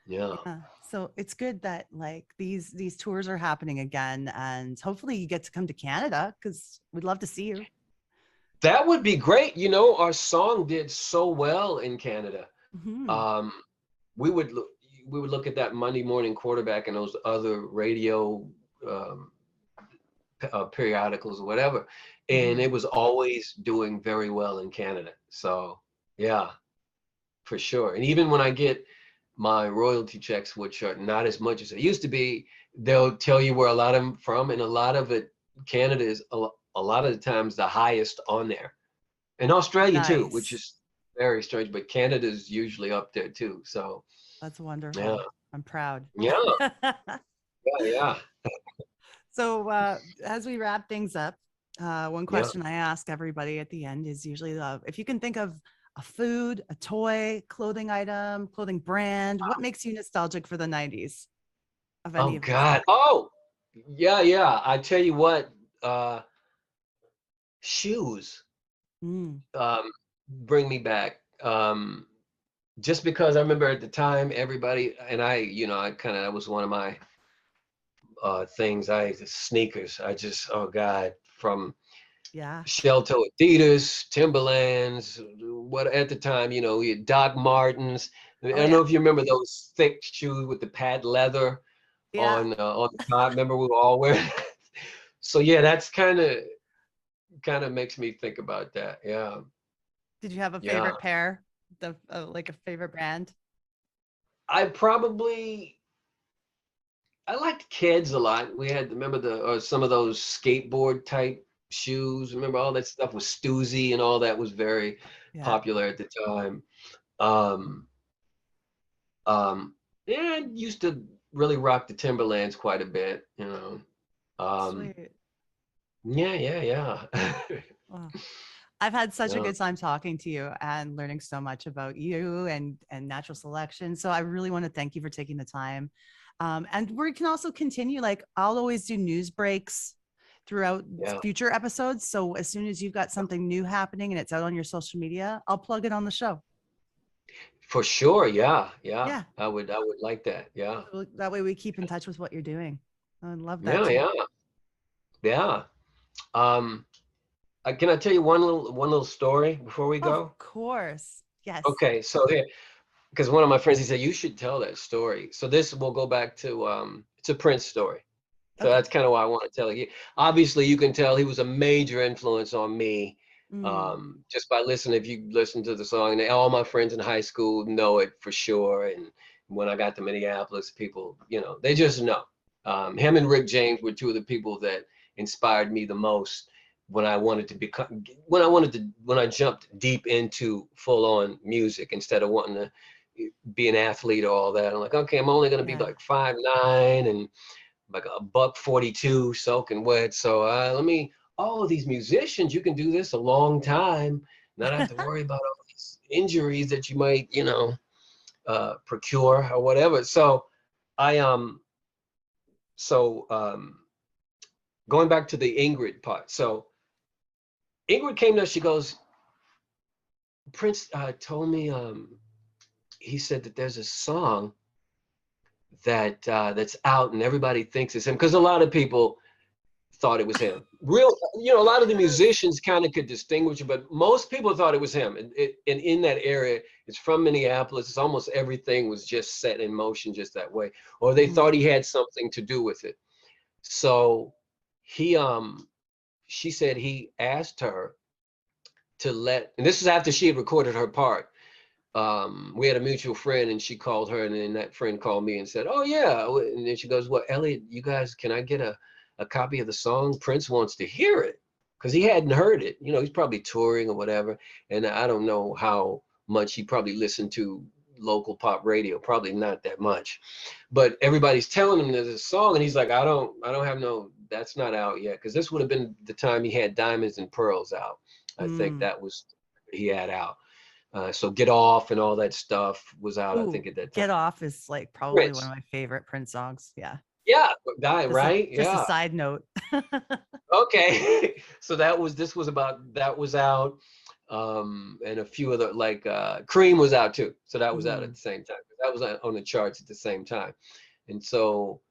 yeah. Yeah. So it's good that like these tours are happening again, and hopefully you get to come to Canada because we'd love to see you. That would be great. Our song did so well in Canada. Mhm. Um, we would look we would look at that Monday morning quarterback and those other radio um, periodicals or whatever, and Mhm. it was always doing very well in Canada. So yeah, for sure. And even when I get my royalty checks, which are not as much as it used to be, they'll tell you where a lot of them from, and a lot of it, Canada is a lot of the times the highest on there, and Australia too, which Nice. is very strange, but Canada is usually up there too. So That's yeah, wonderful. I'm proud. yeah, yeah, yeah, So as we wrap things up, one yeah. question I ask everybody at the end is usually if you can think of a food, a toy, clothing item, clothing brand, what makes you nostalgic for the 90s of Oh any of these God. things? Oh, yeah, yeah. I tell you what, shoes Mm, bring me back. Just because I remember at the time everybody and I kind of that was one of my things. Sneakers. I just oh God, from yeah. shell toe Adidas, Timberlands, what at the time, we had Doc Martens. I Oh don't know yeah. if you remember those thick shoes with the pad leather Yeah. on the top. Remember we were all wearing. So yeah, that's kind of makes me think about that. Yeah, Did you have a yeah. favorite pair? The like a favorite brand? I probably I liked Kids a lot. We had remember some of those skateboard type shoes. Remember all that stuff was Stussy and all that was very Yeah. popular at the time. Um, yeah, I used to really rock the Timberlands quite a bit. Um, Sweet. yeah, yeah, yeah. Well, I've had such a Yeah. good time talking to you and learning so much about you and natural selection. So I really want to thank you for taking the time. And we can also continue. Like I'll always do news breaks throughout Yeah. future episodes. So as soon as you've got something new happening and it's out on your social media, I'll plug it on the show. For sure, yeah, yeah. Yeah. I would like that. Yeah. So that way we keep in touch with what you're doing. I love that Yeah, too. yeah, yeah. Um, can I tell you one little story before we Of go? course. Yes. Okay, so here, because one of my friends, he said, you should tell that story. So this will go back to, it's a Prince story. So Okay. that's kind of why I want to tell you. Obviously, you can tell he was a major influence on me, Mm, just by listening. If you listen to the song, and all my friends in high school know it for sure. And when I got to Minneapolis, people, they just know. Him and Rick James were two of the people that inspired me the most when I wanted to become, when I jumped deep into full on music instead of wanting to be an athlete or all that. I'm like, okay, I'm only going to be yeah. like 5'9" and like a buck 42 soaking wet. So all of these musicians, you can do this a long time, not have to worry about all these injuries that you might, procure or whatever. So I, so, going back to the Ingrid part. So Ingrid came to us, she goes, Prince told me, he said that there's a song that's out and everybody thinks it's him. Cause a lot of people thought it was him. A lot of the musicians kind of could distinguish it, but most people thought it was him. And in that area, it's from Minneapolis. It's almost everything was just set in motion just that way, or they thought he Mm, had something to do with it. So he, she said he asked her and this is after she had recorded her part. We had a mutual friend and she called her, and then that friend called me and said, oh yeah. And then she goes, well, Elliot, you guys, can I get a copy of the song? Prince wants to hear it, because he hadn't heard it. He's probably touring or whatever. And I don't know how much he probably listened to local pop radio, probably not that much. But everybody's telling him there's a song, and he's like, I don't have no, that's not out yet. Because this would have been the time he had Diamonds and Pearls out. I think mm. that was he had out. So Get Off and all that stuff was out, I Ooh, think, at that time. Get Off is like probably one of Prince. my favorite Prince songs. Yeah. Yeah, guy, Just a right? just a Yeah. side note. Okay. So that was out. And a few other, like Cream was out too. So that was out at Mm, the same time. That was on the charts at the same time. And so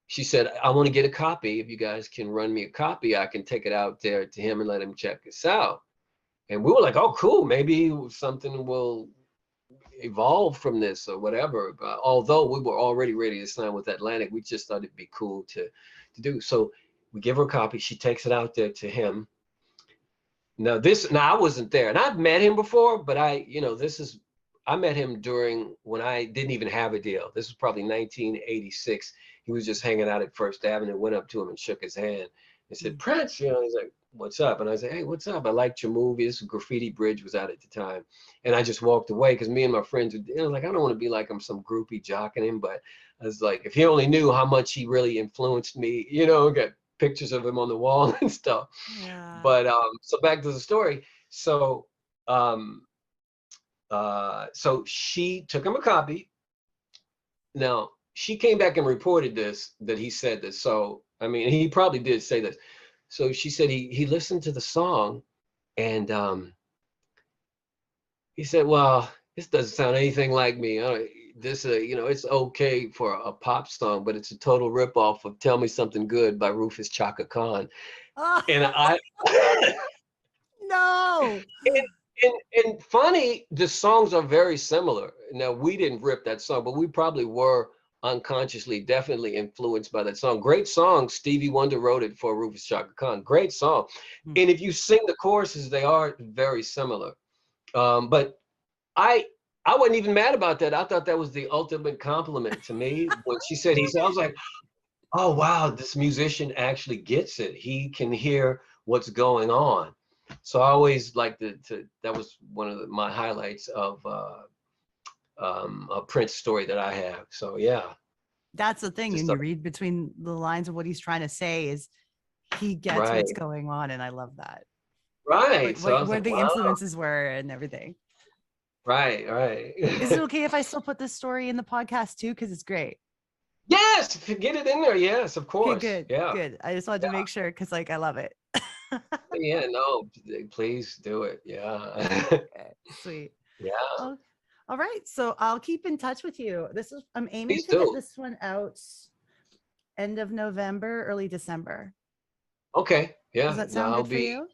she said, I want to get a copy. If you guys can run me a copy, I can take it out there to him and let him check this out. And we were like, oh, cool. Maybe something will evolve from this or whatever. But although we were already ready to sign with Atlantic, we just thought it'd be cool to do. So we give her a copy. She takes it out there to him. Now I wasn't there, and I've met him before, but I met him during when I didn't even have a deal. This was probably 1986. He was just hanging out at First Avenue. Went up to him and shook his hand and said, mm. Prince, he's like, what's up? And I said, hey, what's up? I liked your movie. This Graffiti Bridge was out at the time. And I just walked away because me and my friends were like, I don't want to be like I'm some groupie jocking him, but I was like, if he only knew how much he really influenced me, got pictures of him on the wall and stuff. Yeah. But so back to the story. So so she took him a copy. Now she came back and reported that he said this. So I mean, he probably did say this. So she said he listened to the song, and he said, well, this doesn't sound anything like me. This it's okay for a pop song, but it's a total ripoff of Tell Me Something Good by Rufus Chaka Khan. Oh, And I no. and funny, the songs are very similar. Now, we didn't rip that song, but we probably were unconsciously, definitely influenced by that song. Great song. Stevie Wonder wrote it for Rufus Chaka Khan. Great song. Mm. And if you sing the choruses, they are very similar. But I I wasn't even mad about that. I thought that was the ultimate compliment to me when she said he said. I was like, oh wow, this musician actually gets it. He can hear what's going on. So I always liked to that was one of my highlights of a Prince story that I have. So yeah, That's the thing. just And you read between the lines of what he's trying to say is he gets right, what's going on. And I love that. right. What, So I what, was where like, the wow, influences were and everything. right, Is it right. okay if I still put this story in the podcast too? Because it's great. Yes, get it in there. Yes, of Okay, course. good, Yeah, good. I just wanted to make sure because like I love it. yeah. No, please do it. Yeah, Okay, sweet. yeah. Oh, all right. So I'll keep in touch with you. I'm aiming Please to get do. this one out end of November, early December. Okay. Does Yeah. that No, sound I'll good for be. you?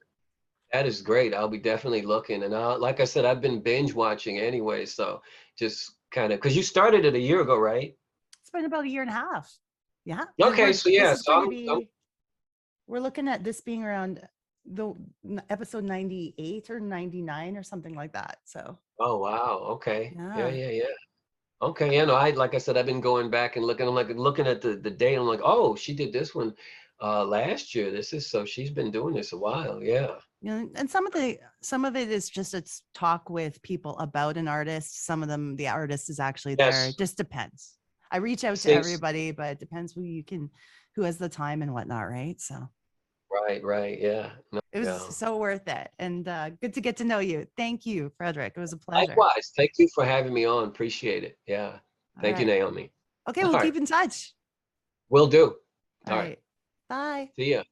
That is great. I'll be definitely looking. And like I said, I've been binge watching anyway. So just kind of, because you started it a year ago, right? It's been about a year and a half. Yeah. Okay, so This yeah, is so going to I'm be, we're looking at this being around the episode 98 or 99 or something like that. So, oh wow, okay. Yeah, yeah. yeah, yeah. Okay, yeah, no, I like I said, I've been going back and looking. I'm like looking at the date. I'm like, oh, she did this one last year. This is so she's been doing this a while. Yeah. You know, and some of it is just it's talk with people about an artist. Some of them, the artist is actually there. Yes. It just depends. I reach out to Six. everybody, but it depends who has the time and whatnot, right? So Right, right. Yeah. No, it was yeah. so worth it, and good to get to know you. Thank you, Frederick. It was a pleasure. Likewise. Thank you for having me on. Appreciate it. Yeah. All Thank you, right. Naomi. Okay, All we'll right. keep in touch. Will do. All All right. right. Bye. See ya.